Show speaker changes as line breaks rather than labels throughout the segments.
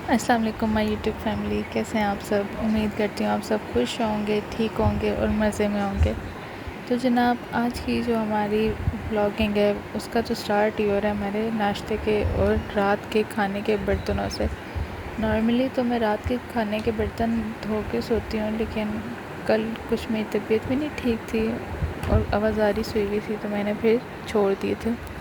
अस्सलाम वालेकुम my YouTube family, कैसे हैं आप सब। उम्मीद करती हूँ आप सब खुश होंगे, ठीक होंगे और मज़े में होंगे। तो जनाब, आज की जो हमारी व्लॉगिंग है उसका तो स्टार्ट ही हो रहा है हमारे नाश्ते के और रात के खाने के बर्तनों से। नॉर्मली तो मैं रात के खाने के बर्तन धो के सोती हूँ, लेकिन कल कुछ मेरी तबीयत भी नहीं ठीक थी और आवाज़ारी हुई हुई थी, तो मैंने फिर छोड़ दिए थे।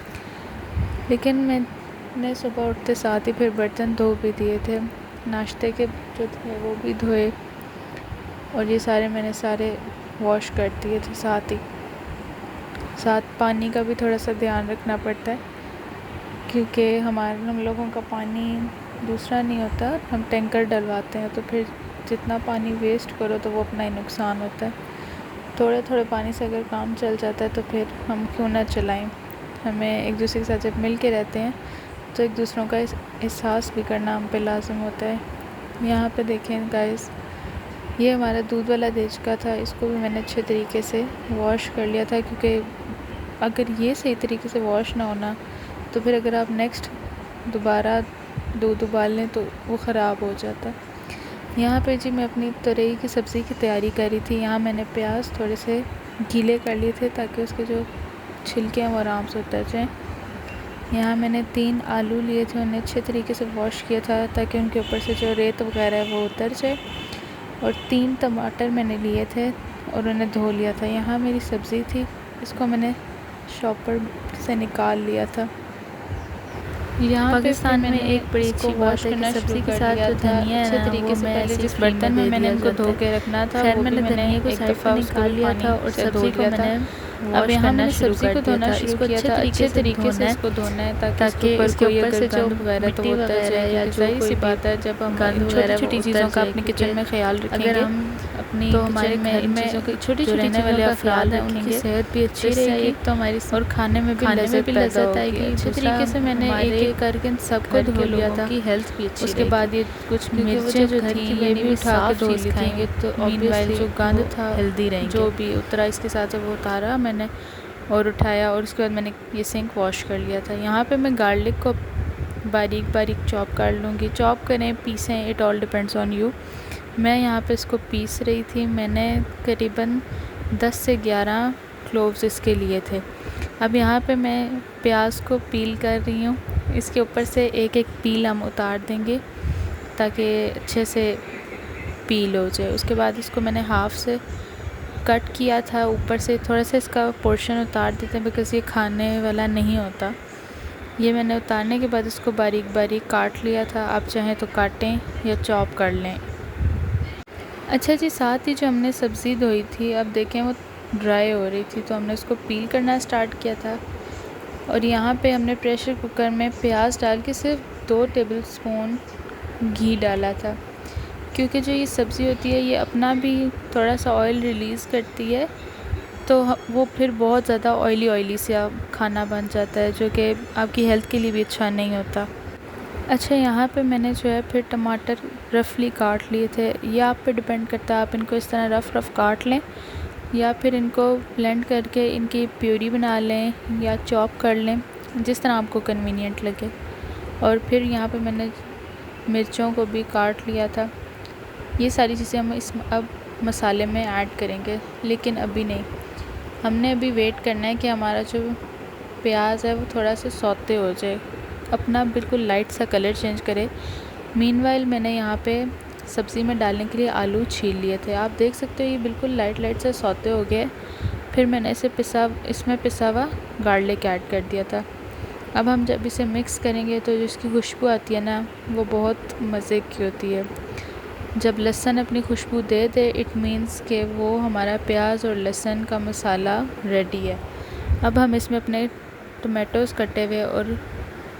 लेकिन मैंने सुबह उठते साथ ही फिर बर्तन धो भी दिए थे, नाश्ते के जो थे वो भी धोए और ये मैंने वॉश कर दिए थे। साथ पानी का भी थोड़ा सा ध्यान रखना पड़ता है, क्योंकि हम लोगों का पानी दूसरा नहीं होता, हम टैंकर डलवाते हैं, तो फिर जितना पानी वेस्ट करो तो वो अपना ही नुकसान होता है। थोड़े थोड़े पानी से अगर काम चल जाता है तो फिर हम क्यों ना चलाएं। हमें एक दूसरे के साथ जब मिल के रहते हैं तो एक दूसरों का एहसास भी करना हम पे लाज़िम होता है। यहाँ पे देखें गाइस, ये हमारा दूध वाला देचका था, इसको भी मैंने अच्छे तरीके से वॉश कर लिया था, क्योंकि अगर ये सही तरीके से वॉश ना होना तो फिर अगर आप नेक्स्ट दोबारा दूध उबाल लें तो वो ख़राब हो जाता है। यहाँ पे जी मैं अपनी तुरई की सब्ज़ी की तैयारी कर रही थी। यहाँ मैंने प्याज थोड़े से गीले कर लिए थे ताकि उसके जो छिलके हैं वो आराम से उतर जाएँ। यहाँ मैंने 3 आलू लिए थे, उन्हें अच्छे तरीके से वॉश किया था ताकि उनके ऊपर से जो रेत वगैरह है वो उतर जाए। और 3 टमाटर मैंने लिए थे और उन्हें धो लिया था। यहाँ मेरी सब्ज़ी थी, इसको मैंने शॉपर से निकाल लिया था। यहाँ पाकिस्तान में एक बड़ी अच्छी बात है कि सब्ज़ी के साथ जो धनिया है ना, वो पहले जिस बर्तन में मैंने इनको धो के रखना था, खैर मैंने धनिया को एक दफ़ा निकाल लिया था और सब्ज़ी को मैंने अब यहाँ मैंने सब्ज़ी को धोना शुरू किया था। अच्छे तरीके से इसको धोना है ताकि इसके ऊपर से जो वगैरह तो होता है, या जो सी बात है, जब हम छोटी छोटी चीज़ों का अपने किचन में ख्याल रखेंगे, अगर हम अपनी तो हमारे घर में छोटी छोटी चीज़ों का ख्याल है, उनकी सेहत भी अच्छी रहेगी, एक तो हमारी और खाने में भी लज़्ज़त आएगी। अच्छे तरीके से मैंने एक करके सबको धो लिया था कि हेल्थ भी अच्छी। उसके बाद ये कुछ मिर्चें जो थी ये भी उठा के धो ली थी, तो मीनवाइल जो गंद था हेल्दी रहेंगे, जो भी उतरा इसके साथ वो उतारा मैंने और उठाया, और उसके बाद मैंने ये सिंक वॉश कर लिया था। यहाँ पे मैं गार्लिक को बारीक बारीक चॉप कर लूँगी। चॉप करें, पीसें, it all depends on you. मैं यहाँ पे इसको पीस रही थी। मैंने करीबन 10 से 11 क्लोव्स इसके लिए थे। अब यहाँ पे मैं प्याज को पील कर रही हूँ। इसके ऊपर से एक एक पील हम उतार देंगे ताकि अच्छे से पील हो जाए। उसके बाद इसको मैंने हाफ़ से कट किया था, ऊपर से थोड़ा सा इसका पोर्शन उतार देते हैं बिकॉज़ ये खाने वाला नहीं होता। ये मैंने उतारने के बाद इसको बारीक बारीक काट लिया था। आप चाहें तो काटें या चॉप कर लें। अच्छा जी, साथ ही जो हमने सब्ज़ी धोई थी, अब देखें वो ड्राई हो रही थी, तो हमने उसको पील करना स्टार्ट किया था। और यहाँ पे हमने प्रेशर कुकर में प्याज डाल के सिर्फ 2 टेबलस्पून घी डाला था, क्योंकि जो ये सब्ज़ी होती है ये अपना भी थोड़ा सा ऑयल रिलीज़ करती है, तो वो फिर बहुत ज़्यादा ऑयली सा खाना बन जाता है, जो कि आपकी हेल्थ के लिए भी अच्छा नहीं होता। अच्छा, यहाँ पे मैंने जो है फिर टमाटर रफली काट लिए थे। ये आप पे डिपेंड करता है, आप इनको इस तरह रफ़ काट लें या फिर इनको ब्लेंड करके इनकी प्यूरी बना लें या चॉप कर लें, जिस तरह आपको कन्वीनियंट लगे। और फिर यहाँ पे मैंने मिर्चों को भी काट लिया था। ये सारी चीज़ें हम अब मसाले में ऐड करेंगे, लेकिन अभी नहीं। हमने अभी वेट करना है कि हमारा जो प्याज है वो थोड़ा सा सौते हो जाए, अपना बिल्कुल लाइट सा कलर चेंज करे। मीनवाइल मैंने यहाँ पे सब्ज़ी में डालने के लिए आलू छील लिए थे। आप देख सकते हो ये बिल्कुल लाइट से सौते हो गए। फिर मैंने इसमें पिसा हुआ गार्लिक ऐड कर दिया था। अब हम जब इसे मिक्स करेंगे तो जो इसकी खुशबू आती है ना, वो बहुत मज़े की होती है। जब लहसुन अपनी खुशबू दे दे, इट मीन्स कि वो हमारा प्याज और लहसुन का मसाला रेडी है। अब हम इसमें अपने टमाटोज़ कटे हुए और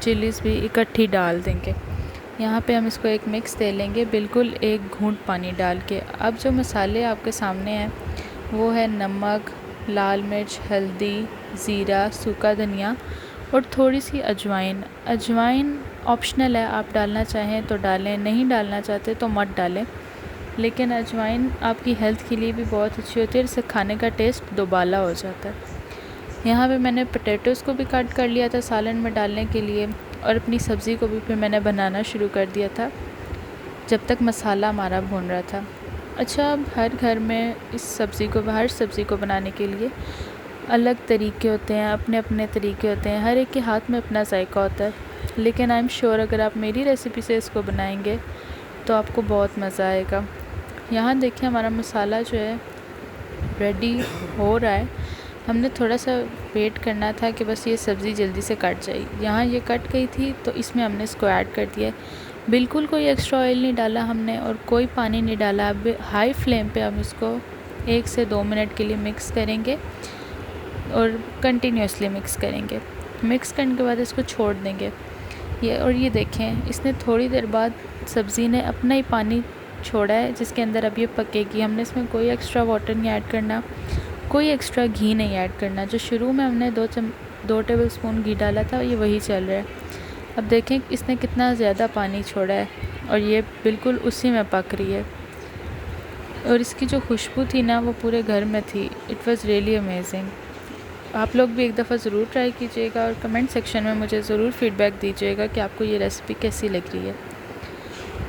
चिलीज़ भी इकट्ठी डाल देंगे। यहाँ पे हम इसको एक मिक्स दे लेंगे, बिल्कुल एक घूंट पानी डाल के। अब जो मसाले आपके सामने हैं वो है नमक, लाल मिर्च, हल्दी, ज़ीरा, सूखा धनिया और थोड़ी सी अजवाइन। अजवाइन ऑप्शनल है, आप डालना चाहें तो डालें, नहीं डालना चाहते तो मत डालें, लेकिन अजवाइन आपकी हेल्थ के लिए भी बहुत अच्छी होती है, इससे खाने का टेस्ट दोबाला हो जाता है। यहाँ पे मैंने पोटैटोज़ को भी कट कर लिया था सालन में डालने के लिए, और अपनी सब्ज़ी को भी फिर मैंने बनाना शुरू कर दिया था जब तक मसाला हमारा भून रहा था। अच्छा, अब हर घर में हर सब्ज़ी को बनाने के लिए अलग तरीके होते हैं, अपने अपने तरीके होते हैं, हर एक के हाथ में अपना जायका होता है। लेकिन आई एम श्योर अगर आप मेरी रेसिपी से इसको बनाएंगे तो आपको बहुत मज़ा आएगा। यहाँ देखिए हमारा मसाला जो है रेडी हो रहा है। हमने थोड़ा सा वेट करना था कि बस ये सब्ज़ी जल्दी से कट जाए। यहाँ ये कट गई थी तो इसमें हमने इसको ऐड कर दिया है। बिल्कुल कोई एक्स्ट्रा ऑयल नहीं डाला हमने और कोई पानी नहीं डाला। अब हाई फ्लेम पे हम इसको 1 से 2 मिनट के लिए मिक्स करेंगे और कंटिन्यूसली मिक्स करेंगे। मिक्स करने के बाद इसको छोड़ देंगे। ये देखें, इसने थोड़ी देर बाद सब्ज़ी ने अपना ही पानी छोड़ा है जिसके अंदर अब ये पकेगी। हमने इसमें कोई एक्स्ट्रा वाटर नहीं ऐड करना, कोई एक्स्ट्रा घी नहीं ऐड करना। जो शुरू में हमने 2 टेबलस्पून घी डाला था ये वही चल रहा है। अब देखें इसने कितना ज़्यादा पानी छोड़ा है और ये बिल्कुल उसी में पक रही है। और इसकी जो खुशबू थी ना वो पूरे घर में थी। It was really amazing. आप लोग भी एक दफ़ा ज़रूर ट्राई कीजिएगा और कमेंट सेक्शन में मुझे ज़रूर फ़ीडबैक दीजिएगा कि आपको ये रेसिपी कैसी लग रही है।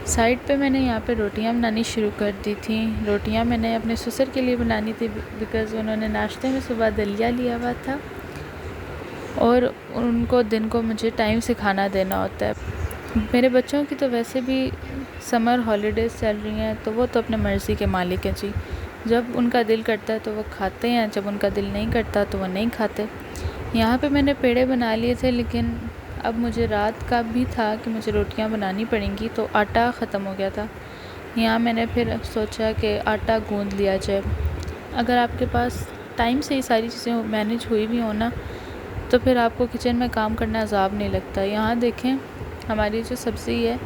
साइड पे मैंने यहाँ पे रोटियाँ बनानी शुरू कर दी थी। रोटियाँ मैंने अपने ससुर के लिए बनानी थी बिकॉज़ उन्होंने नाश्ते में सुबह दलिया लिया हुआ था और उनको दिन को मुझे टाइम से खाना देना होता है। मेरे बच्चों की तो वैसे भी समर हॉलीडेज़ चल रही हैं तो वो तो अपने मर्ज़ी के मालिक हैं जी। जब उनका दिल करता है तो वो खाते हैं, जब उनका दिल नहीं करता तो वो नहीं खाते। यहाँ पे मैंने पेड़े बना लिए थे लेकिन अब मुझे रात का भी था कि मुझे रोटियां बनानी पड़ेंगी तो आटा ख़त्म हो गया था। यहाँ मैंने फिर सोचा कि आटा गूंद लिया जाए। अगर आपके पास टाइम से ही सारी चीज़ें मैनेज हुई भी हो ना तो फिर आपको किचन में काम करना अज़ाब नहीं लगता। यहाँ देखें हमारी जो सब्ज़ी है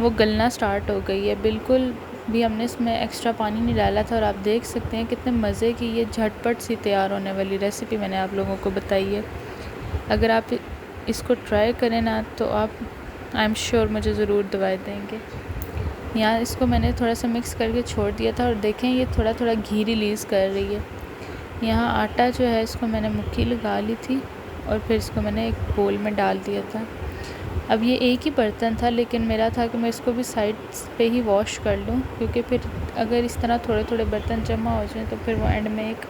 वो गलना स्टार्ट हो गई है। बिल्कुल भी हमने इसमें एक्स्ट्रा पानी नहीं डाला था और आप देख सकते हैं कितने मज़े की ये झटपट सी तैयार होने वाली रेसिपी मैंने आप लोगों को बताई है। अगर आप इसको ट्राई करें ना तो आप आई एम श्योर मुझे ज़रूर दुआएं देंगे। यहाँ इसको मैंने थोड़ा सा मिक्स करके छोड़ दिया था और देखें ये थोड़ा थोड़ा घी रिलीज़ कर रही है। यहाँ आटा जो है इसको मैंने मुट्ठी लगा ली थी और फिर इसको मैंने एक बोल में डाल दिया था। अब ये एक ही बर्तन था लेकिन मेरा था कि मैं इसको भी साइड पे ही वॉश कर लूँ क्योंकि फिर अगर इस तरह थोड़े थोड़े बर्तन जमा हो जाएँ तो फिर वो एंड में एक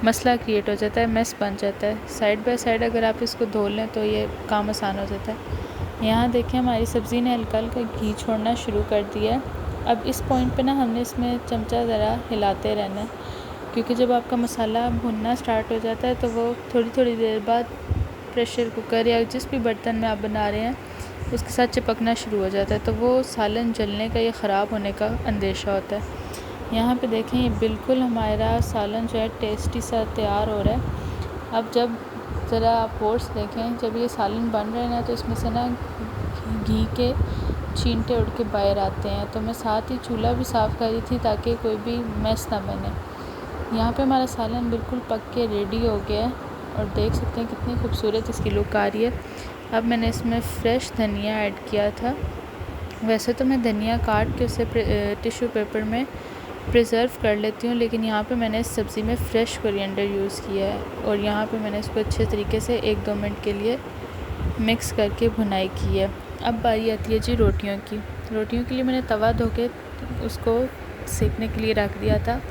मसला क्रिएट हो जाता है, मेस बन जाता है। साइड बाय साइड अगर आप इसको धो लें तो ये काम आसान हो जाता है। यहाँ देखें हमारी सब्ज़ी ने हल्का हल्का घी छोड़ना शुरू कर दिया है। अब इस पॉइंट पे ना हमने इसमें चमचा ज़रा हिलाते रहना है क्योंकि जब आपका मसाला भुनना स्टार्ट हो जाता है तो वो थोड़ी थोड़ी देर बाद प्रेशर कुकर या जिस भी बर्तन में आप बना रहे हैं उसके साथ चिपकना शुरू हो जाता है तो वो सालन जलने का या ख़राब होने का अंदेशा होता है। यहाँ पे देखें ये बिल्कुल हमारा सालन जो है टेस्टी सा तैयार हो रहा है। अब जब ज़रा आप फोर्स देखें, जब ये सालन बन रहे हैं ना तो इसमें से ना घी के छींटे उड़ के बाहर आते हैं। तो मैं साथ ही चूल्हा भी साफ़ कर रही थी ताकि कोई भी मैस ना बने। यहाँ पे हमारा सालन बिल्कुल पक के रेडी हो गया है और देख सकते हैं कितनी खूबसूरत इसकी लुक आ रही है। अब मैंने इसमें फ़्रेश धनिया ऐड किया था। वैसे तो मैं धनिया काट के उसे टिश्यू पेपर में प्रिज़र्व कर लेती हूँ लेकिन यहाँ पे मैंने इस सब्ज़ी में फ़्रेश कोरिएंडर यूज़ किया है और यहाँ पे मैंने इसको अच्छे तरीके से 1-2 मिनट के लिए मिक्स करके भुनाई की है। अब बारी आती है जी रोटियों की। रोटियों के लिए मैंने तवा धो के उसको सेकने के लिए रख दिया था।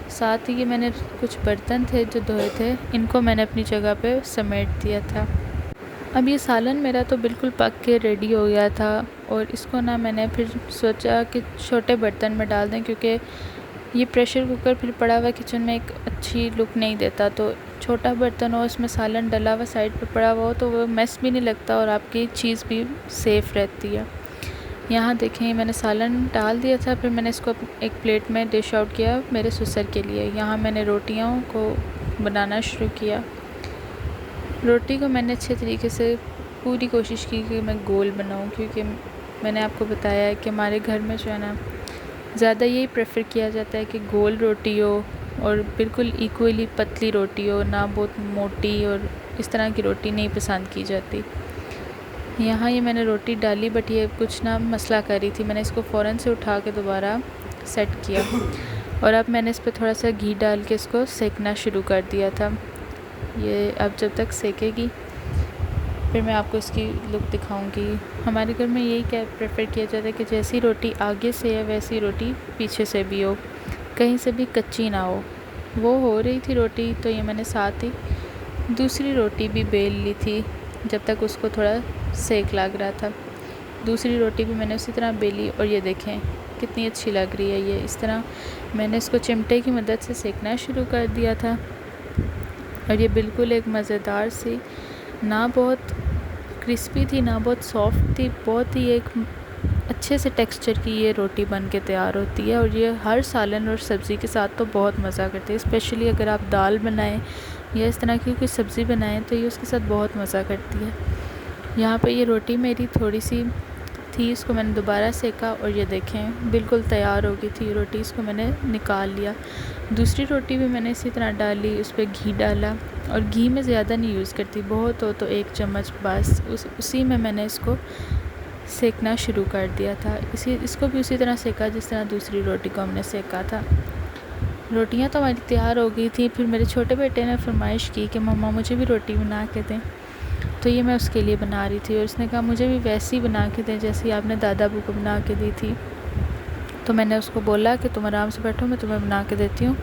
साथ ही ये मैंने कुछ बर्तन थे जो धोए थे, इनको मैंने अपनी जगह पे समेट दिया था। अब ये सालन मेरा तो बिल्कुल पक के रेडी हो गया था और इसको ना मैंने फिर सोचा कि छोटे बर्तन में डाल दें क्योंकि ये प्रेशर कुकर फिर पड़ा हुआ किचन में एक अच्छी लुक नहीं देता। तो छोटा बर्तन हो, उसमें सालन डला हुआ साइड पे पड़ा हुआ हो तो वो मैस भी नहीं लगता और आपकी चीज़ भी सेफ़ रहती है। यहाँ देखें मैंने सालन डाल दिया था, फिर मैंने इसको एक प्लेट में डिश आउट किया मेरे ससुर के लिए। यहाँ मैंने रोटियों को बनाना शुरू किया। रोटी को मैंने अच्छे तरीके से पूरी कोशिश की कि मैं गोल बनाऊँ क्योंकि मैंने आपको बताया है कि हमारे घर में जो है ना ज़्यादा यही प्रेफर किया जाता है कि गोल रोटी हो और बिल्कुल इक्वली पतली रोटी हो, ना बहुत मोटी और इस तरह की रोटी नहीं पसंद की जाती। यहाँ ये मैंने रोटी डाली बट ये कुछ ना मसला कर रही थी। मैंने इसको फ़ौरन से उठा के दोबारा सेट किया और अब मैंने इस पर थोड़ा सा घी डाल के इसको सेकना शुरू कर दिया था। ये अब जब तक सेकेगी फिर मैं आपको इसकी लुक दिखाऊंगी। हमारे घर में यही क्या प्रेफर किया जाता है कि जैसी रोटी आगे से है वैसी रोटी पीछे से भी हो, कहीं से भी कच्ची ना हो। वो हो रही थी रोटी तो ये मैंने साथ ही दूसरी रोटी भी बेल ली थी जब तक उसको थोड़ा सेक लग रहा था। दूसरी रोटी भी मैंने उसी तरह बेली और ये देखें कितनी अच्छी लग रही है ये। इस तरह मैंने इसको चिमटे की मदद से सेकना शुरू कर दिया था और ये बिल्कुल एक मज़ेदार सी, ना बहुत क्रिस्पी थी ना बहुत सॉफ्ट थी, बहुत ही एक अच्छे से टेक्सचर की ये रोटी बन के तैयार होती है। और ये हर सालन और सब्ज़ी के साथ तो बहुत मज़ा करती है, स्पेशली अगर आप दाल बनाएं या इस तरह की कोई सब्ज़ी बनाएं तो ये उसके साथ बहुत मज़ा करती है। यहाँ पे ये रोटी मेरी थोड़ी सी थी, इसको मैंने दोबारा सेका और ये देखें बिल्कुल तैयार हो गई थी रोटी। इसको मैंने निकाल लिया। दूसरी रोटी भी मैंने इसी तरह डाली, उस पर घी डाला और घी में ज़्यादा नहीं यूज़ करती, बहुत हो तो 1 चम्मच बस, उसी में मैंने इसको सेकना शुरू कर दिया था। इसको भी उसी तरह सेका जिस तरह दूसरी रोटी को हमने सेका था। रोटियां तो हमारी तैयार हो गई थी। फिर मेरे छोटे बेटे ने फरमाइश की कि मम्मा मुझे भी रोटी बना के दें, तो ये मैं उसके लिए बना रही थी और उसने कहा मुझे भी वैसी बना के दें जैसी आपने दादा अबू को बना के दी थी। तो मैंने उसको बोला कि तुम आराम से बैठो, मैं तुम्हें बना के देती हूँ।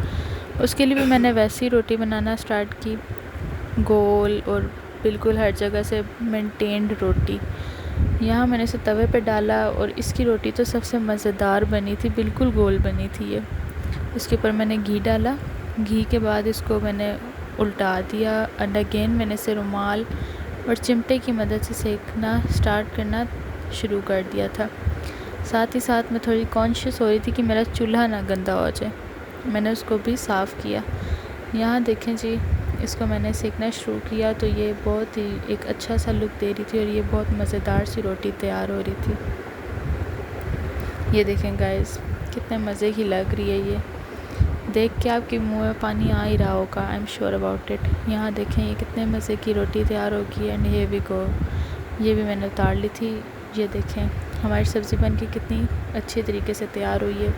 उसके लिए भी मैंने वैसी रोटी बनाना स्टार्ट की, गोल और बिल्कुल हर जगह से मेंटेन्ड रोटी। यहाँ मैंने इसे तवे पे डाला और इसकी रोटी तो सबसे मज़ेदार बनी थी, बिल्कुल गोल बनी थी ये। इसके ऊपर मैंने घी डाला, घी के बाद इसको मैंने उल्टा दिया एंड अगेन मैंने इसे रुमाल और चिमटे की मदद से सेकना स्टार्ट करना शुरू कर दिया था। साथ ही साथ मैं थोड़ी कॉन्शियस हो रही थी कि मेरा चूल्हा ना गंदा हो जाए, मैंने उसको भी साफ़ किया। यहाँ देखें जी, इसको मैंने सेकना शुरू किया तो ये बहुत ही एक अच्छा सा लुक दे रही थी और ये बहुत मज़ेदार सी रोटी तैयार हो रही थी। ये देखें गाइस कितने मज़े की लग रही है ये, देख के आपके मुंह में पानी आ ही रहा होगा, I am sure about it. यहाँ देखें ये कितने मज़े की रोटी तैयार होगी एंड हियर वी गो, ये भी मैंने उतार ली थी। ये देखें हमारी सब्ज़ी बन के कितनी अच्छी तरीके से तैयार हुई है।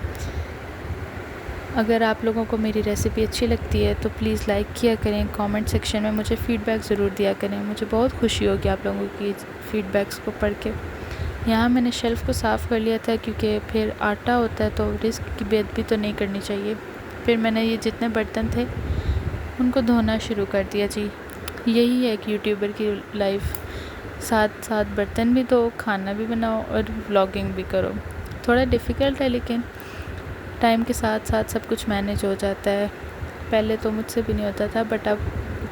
अगर आप लोगों को मेरी रेसिपी अच्छी लगती है तो प्लीज़ लाइक किया करें, कमेंट सेक्शन में मुझे फ़ीडबैक ज़रूर दिया करें, मुझे बहुत खुशी होगी आप लोगों की फ़ीडबैक्स को पढ़ के। यहाँ मैंने शेल्फ़ को साफ़ कर लिया था क्योंकि फिर आटा होता है तो रिस्क की बेइज्जती तो नहीं करनी चाहिए। फिर मैंने ये जितने बर्तन थे उनको धोना शुरू कर दिया जी। यही है एक यूट्यूबर की लाइफ, साथ साथ बर्तन भी धो, खाना भी बनाओ और व्लॉगिंग भी करो। थोड़ा डिफ़िकल्ट है लेकिन टाइम के साथ साथ सब कुछ मैनेज हो जाता है। पहले तो मुझसे भी नहीं होता था, बट अब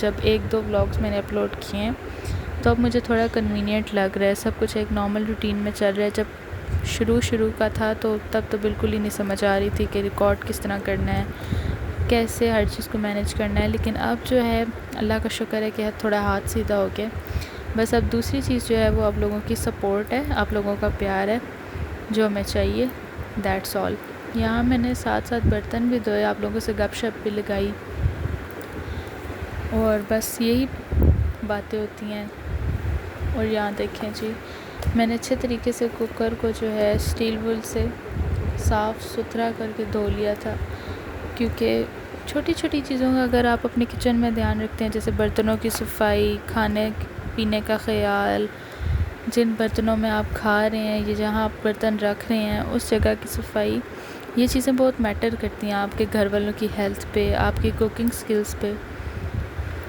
जब 1-2 व्लॉग्स मैंने अपलोड किए हैं तो अब मुझे थोड़ा कन्वीनियंट लग रहा है, सब कुछ एक नॉर्मल रूटीन में चल रहा है। जब शुरू का था तो तब तो बिल्कुल ही नहीं समझ आ रही थी कि रिकॉर्ड किस तरह करना है, कैसे हर चीज़ को मैनेज करना है। लेकिन अब जो है अल्लाह का शुक्र है कि थोड़ा हाथ सीधा हो गया। बस अब दूसरी चीज़ जो है वो आप लोगों की सपोर्ट है, आप लोगों का प्यार है जो हमें चाहिए, दैट्स ऑल। यहाँ मैंने साथ साथ बर्तन भी धोए, आप लोगों से गपशप भी लगाई और बस यही बातें होती हैं। और यहाँ देखें जी, मैंने अच्छे तरीके से कुकर को जो है स्टील वूल से साफ़ सुथरा करके धो लिया था, क्योंकि छोटी छोटी चीज़ों का अगर आप अपने किचन में ध्यान रखते हैं, जैसे बर्तनों की सफाई, खाने पीने का ख्याल, जिन बर्तनों में आप खा रहे हैं या जहाँ आप बर्तन रख रहे हैं उस जगह की सफाई, ये चीज़ें बहुत मैटर करती हैं आपके घर वालों की हेल्थ पे, आपकी कुकिंग स्किल्स पे।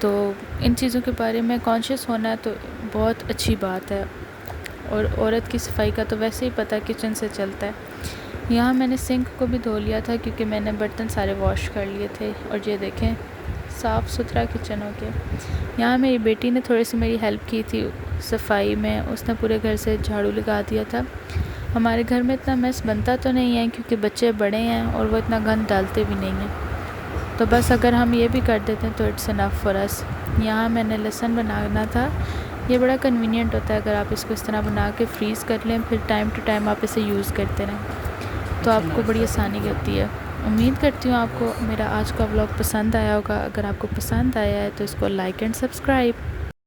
तो इन चीज़ों के बारे में कॉन्शियस होना तो बहुत अच्छी बात है और औरत की सफाई का तो वैसे ही पता किचन से चलता है। यहाँ मैंने सिंक को भी धो लिया था क्योंकि मैंने बर्तन सारे वॉश कर लिए थे और ये देखें साफ़ सुथरा किचन हो गया। यहाँ मेरी बेटी ने थोड़ी सी मेरी हेल्प की थी सफाई में, उसने पूरे घर से झाड़ू लगा दिया था। हमारे घर में इतना मेस बनता तो नहीं है क्योंकि बच्चे बड़े हैं और वो इतना गंद डालते भी नहीं हैं, तो बस अगर हम ये भी कर देते हैं तो इट्स इनफ फॉर अस। यहाँ मैंने लहसुन बनाना था, ये बड़ा कन्वीनियंट होता है अगर आप इसको इस तरह बना के फ्रीज़ कर लें, फिर टाइम टू टाइम आप इसे यूज़ करते रहें तो आपको बड़ी आसानी होती है। उम्मीद करती हूँ आपको मेरा आज का व्लॉग पसंद आया होगा। अगर आपको पसंद आया है तो इसको लाइक एंड सब्सक्राइब।